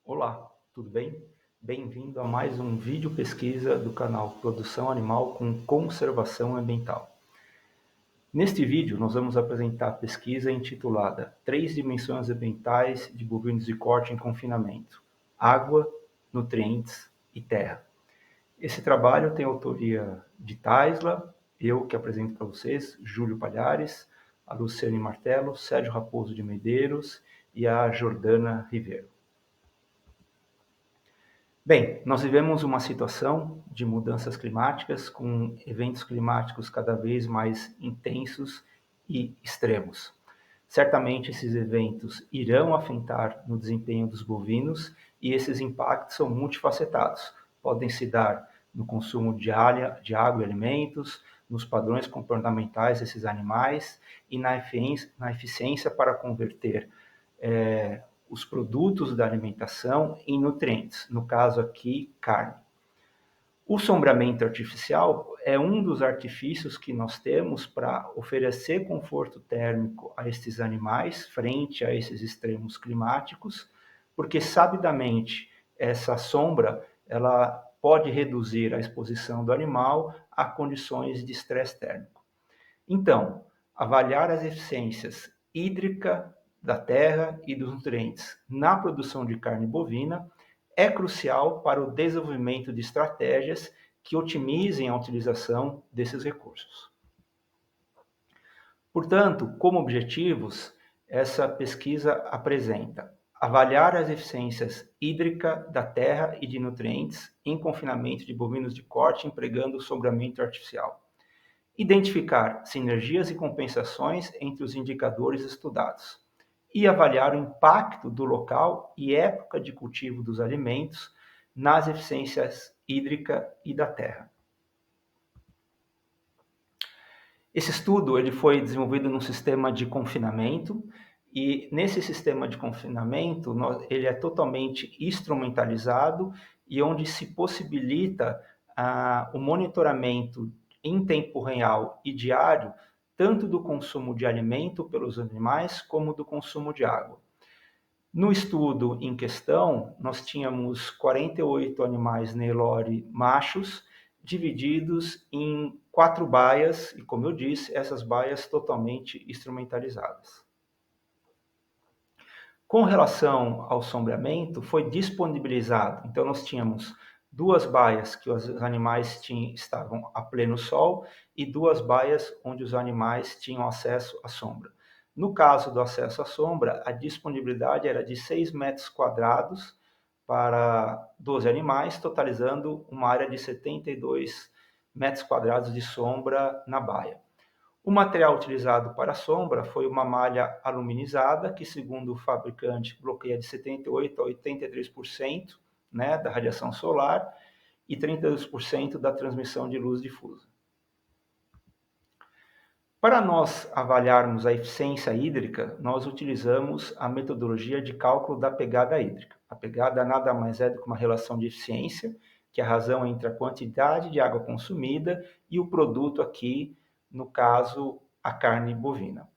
Olá, tudo bem? Bem-vindo a mais um vídeo pesquisa do canal Produção Animal com Conservação Ambiental. Neste vídeo, nós vamos apresentar a pesquisa intitulada Três dimensões ambientais de bovinos de corte em confinamento: água, nutrientes e terra. Esse trabalho tem autoria de Taisla, eu que apresento para vocês, Júlio Palhares, a Luciane Martelo, Sérgio Raposo de Medeiros e a Jordana Ribeiro. Bem, nós vivemos uma situação de mudanças climáticas com eventos climáticos cada vez mais intensos e extremos. Certamente esses eventos irão afetar no desempenho dos bovinos e esses impactos são multifacetados. Podem se dar no consumo de água e alimentos, nos padrões comportamentais desses animais e na eficiência para converter os produtos da alimentação em nutrientes, no caso aqui, carne. O sombreamento artificial é um dos artifícios que nós temos para oferecer conforto térmico a estes animais frente a esses extremos climáticos, porque sabidamente essa sombra ela pode reduzir a exposição do animal a condições de estresse térmico. Então, avaliar as eficiências hídrica da terra e dos nutrientes na produção de carne bovina é crucial para o desenvolvimento de estratégias que otimizem a utilização desses recursos. Portanto, como objetivos, essa pesquisa apresenta avaliar as eficiências hídrica da terra e de nutrientes em confinamento de bovinos de corte empregando sombreamento artificial. Identificar sinergias e compensações entre os indicadores estudados e avaliar o impacto do local e época de cultivo dos alimentos nas eficiências hídrica e da terra. Esse estudo ele foi desenvolvido num sistema de confinamento e nesse sistema de confinamento ele é totalmente instrumentalizado e onde se possibilita o monitoramento em tempo real e diário tanto do consumo de alimento pelos animais como do consumo de água. No estudo em questão, nós tínhamos 48 animais Nelore machos, divididos em 4 baias, e como eu disse, essas baias totalmente instrumentalizadas. Com relação ao sombreamento, foi disponibilizado, então nós tínhamos 2 baias que os animais estavam a pleno sol e 2 baias onde os animais tinham acesso à sombra. No caso do acesso à sombra, a disponibilidade era de 6 metros quadrados para 12 animais, totalizando uma área de 72 metros quadrados de sombra na baia. O material utilizado para a sombra foi uma malha aluminizada, que segundo o fabricante bloqueia de 78% a 83%, né, da radiação solar e 32% da transmissão de luz difusa. Para nós avaliarmos a eficiência hídrica, nós utilizamos a metodologia de cálculo da pegada hídrica. A pegada nada mais é do que uma relação de eficiência, que é a razão entre a quantidade de água consumida e o produto aqui, no caso, a carne bovina.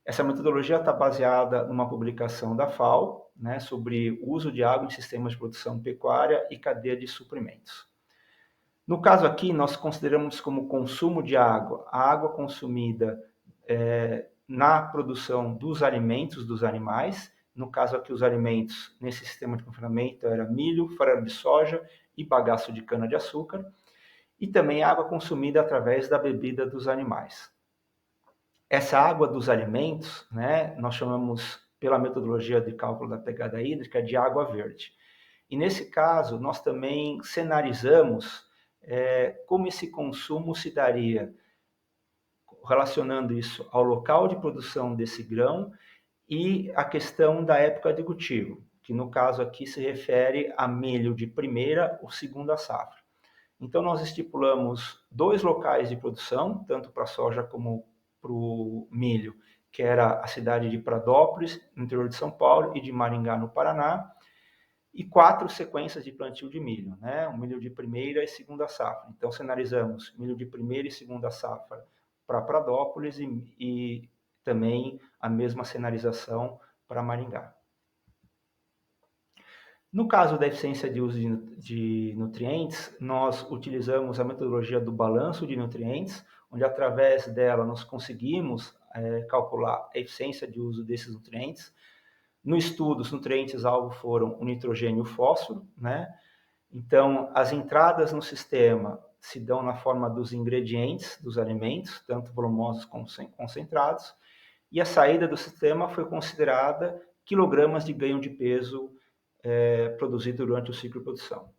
Essa metodologia está baseada numa publicação da FAO, né, sobre o uso de água em sistemas de produção pecuária e cadeia de suprimentos. No caso aqui, nós consideramos como consumo de água a água consumida na produção dos alimentos dos animais. No caso aqui, os alimentos nesse sistema de confinamento era milho, farelo de soja e bagaço de cana-de-açúcar. E também água consumida através da bebida dos animais. Essa água dos alimentos, né, nós chamamos, pela metodologia de cálculo da pegada hídrica, de água verde. E nesse caso, nós também cenarizamos como esse consumo se daria, relacionando isso ao local de produção desse grão e a questão da época de cultivo, que no caso aqui se refere a milho de primeira ou segunda safra. Então, nós estipulamos 2 locais de produção, tanto para a soja como para o milho, que era a cidade de Pradópolis, no interior de São Paulo, e de Maringá, no Paraná, e 4 sequências de plantio de milho, né? O milho de primeira e segunda safra. Então, analisamos milho de primeira e segunda safra para Pradópolis e também a mesma cenarização para Maringá. No caso da eficiência de uso de nutrientes, nós utilizamos a metodologia do balanço de nutrientes, onde através dela nós conseguimos calcular a eficiência de uso desses nutrientes. No estudo, os nutrientes-alvo foram o nitrogênio e o fósforo, né? Então, as entradas no sistema se dão na forma dos ingredientes dos alimentos, tanto volumosos como concentrados, e a saída do sistema foi considerada quilogramas de ganho de peso produzido durante o ciclo de produção.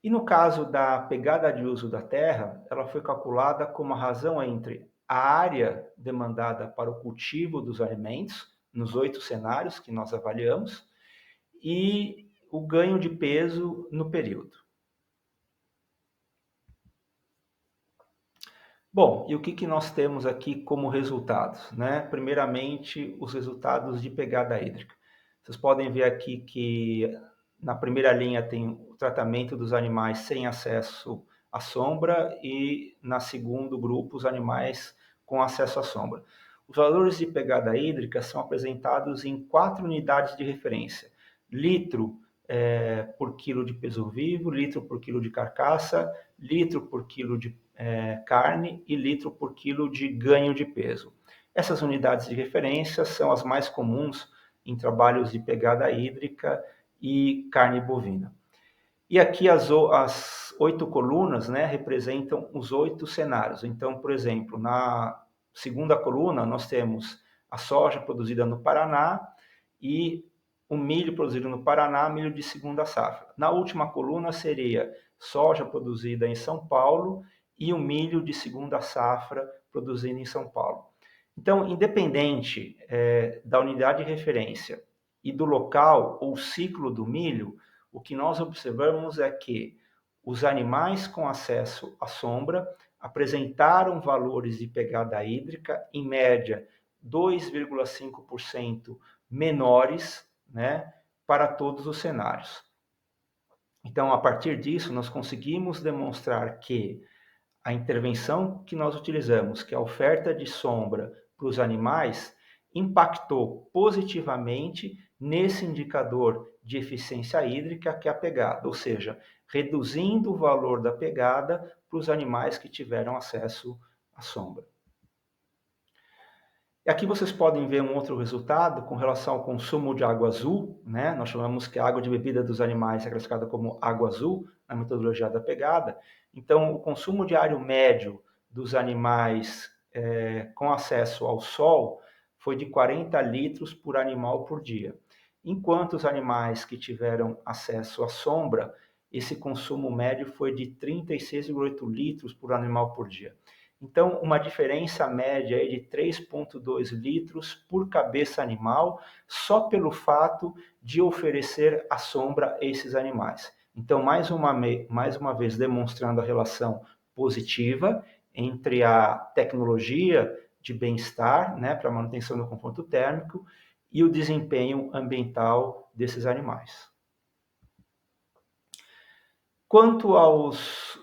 E no caso da pegada de uso da terra, ela foi calculada como a razão entre a área demandada para o cultivo dos alimentos, nos 8 cenários que nós avaliamos, e o ganho de peso no período. Bom, e o que nós temos aqui como resultados, né? Primeiramente, os resultados de pegada hídrica. Vocês podem ver aqui que na primeira linha tem o tratamento dos animais sem acesso à sombra e na segundo grupo os animais com acesso à sombra. Os valores de pegada hídrica são apresentados em 4 unidades de referência: litro por quilo de peso vivo, litro por quilo de carcaça, litro por quilo de carne e litro por quilo de ganho de peso. Essas unidades de referência são as mais comuns em trabalhos de pegada hídrica e carne bovina. E aqui as 8 colunas, né, representam os 8 cenários. Então, por exemplo, na segunda coluna nós temos a soja produzida no Paraná e o milho produzido no Paraná, milho de segunda safra. Na última coluna seria soja produzida em São Paulo e o milho de segunda safra produzido em São Paulo. Então, independente da unidade de referência e do local ou ciclo do milho, o que nós observamos é que os animais com acesso à sombra apresentaram valores de pegada hídrica, em média, 2,5% menores, né, para todos os cenários. Então, a partir disso, nós conseguimos demonstrar que a intervenção que nós utilizamos, que é a oferta de sombra para os animais, impactou positivamente nesse indicador de eficiência hídrica, que é a pegada, ou seja, reduzindo o valor da pegada para os animais que tiveram acesso à sombra. E aqui vocês podem ver um outro resultado com relação ao consumo de água azul, né? Nós chamamos que a água de bebida dos animais é classificada como água azul na metodologia da pegada. Então, o consumo diário médio dos animais com acesso ao sol foi de 40 litros por animal por dia. Enquanto os animais que tiveram acesso à sombra, esse consumo médio foi de 36,8 litros por animal por dia. Então, uma diferença média de 3,2 litros por cabeça animal, só pelo fato de oferecer a sombra a esses animais. Então, mais uma vez, demonstrando a relação positiva entre a tecnologia de bem-estar, né, para manutenção do conforto térmico, e o desempenho ambiental desses animais. Quanto aos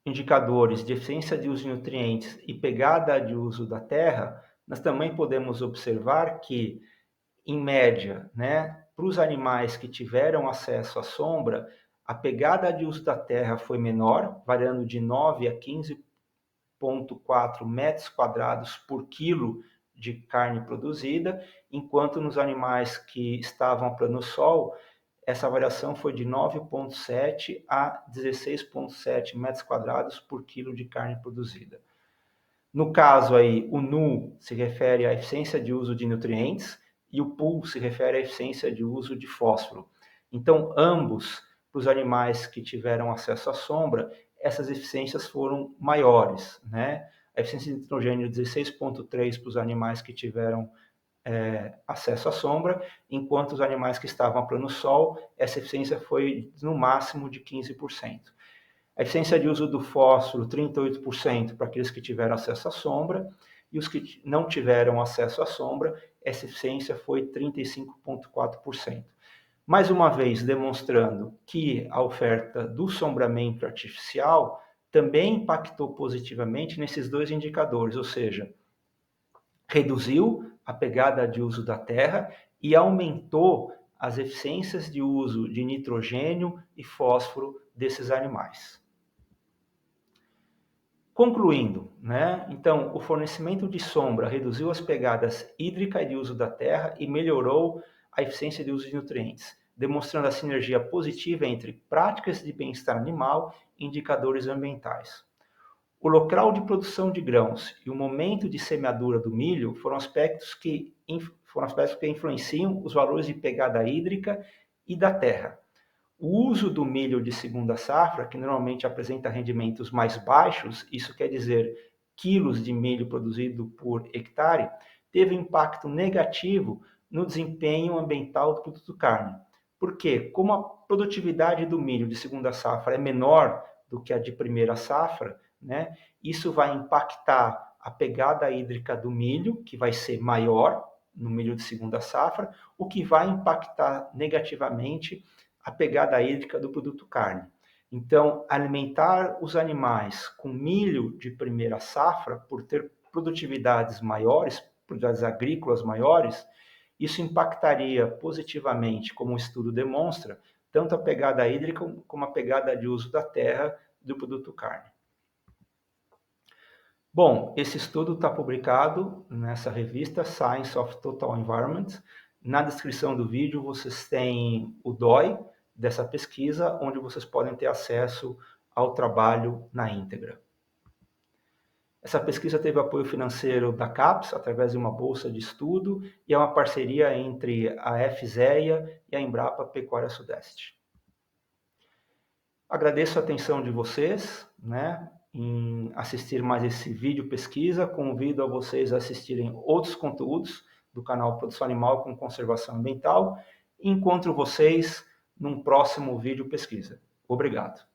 indicadores de eficiência de uso de nutrientes e pegada de uso da terra, nós também podemos observar que, em média, né, para os animais que tiveram acesso à sombra, a pegada de uso da terra foi menor, variando de 9 a 15,4 metros quadrados por quilo de carne produzida, enquanto nos animais que estavam a plano sol, essa variação foi de 9,7 a 16,7 metros quadrados por quilo de carne produzida. No caso aí, o NU se refere à eficiência de uso de nutrientes e o PUL se refere à eficiência de uso de fósforo. Então, ambos, para os animais que tiveram acesso à sombra, essas eficiências foram maiores, né? A eficiência de nitrogênio 16,3 para os animais que tiveram acesso à sombra, enquanto os animais que estavam a plano sol, essa eficiência foi no máximo de 15%. A eficiência de uso do fósforo, 38% para aqueles que tiveram acesso à sombra, e os que não tiveram acesso à sombra, essa eficiência foi 35,4%. Mais uma vez, demonstrando que a oferta do sombramento artificial também impactou positivamente nesses dois indicadores, ou seja, reduziu a pegada de uso da terra e aumentou as eficiências de uso de nitrogênio e fósforo desses animais. Concluindo, então, o fornecimento de sombra reduziu as pegadas hídrica e de uso da terra e melhorou a eficiência de uso de nutrientes, demonstrando a sinergia positiva entre práticas de bem-estar animal e indicadores ambientais. O local de produção de grãos e o momento de semeadura do milho foram aspectos que influenciam os valores de pegada hídrica e da terra. O uso do milho de segunda safra, que normalmente apresenta rendimentos mais baixos, isso quer dizer quilos de milho produzido por hectare, teve impacto negativo no desempenho ambiental do produto carne. Por quê? Como a produtividade do milho de segunda safra é menor do que a de primeira safra, isso vai impactar a pegada hídrica do milho, que vai ser maior no milho de segunda safra, o que vai impactar negativamente a pegada hídrica do produto carne. Então, alimentar os animais com milho de primeira safra, por ter produtividades maiores, produtividades agrícolas maiores, isso impactaria positivamente, como o estudo demonstra, tanto a pegada hídrica como a pegada de uso da terra do produto carne. Bom, esse estudo está publicado nessa revista Science of Total Environment. Na descrição do vídeo vocês têm o DOI dessa pesquisa, onde vocês podem ter acesso ao trabalho na íntegra. Essa pesquisa teve apoio financeiro da CAPES, através de uma bolsa de estudo, e é uma parceria entre a FZEA e a Embrapa Pecuária Sudeste. Agradeço a atenção de vocês, em assistir mais esse vídeo pesquisa. Convido a vocês a assistirem outros conteúdos do canal Produção Animal com Conservação Ambiental. Encontro vocês num próximo vídeo pesquisa. Obrigado.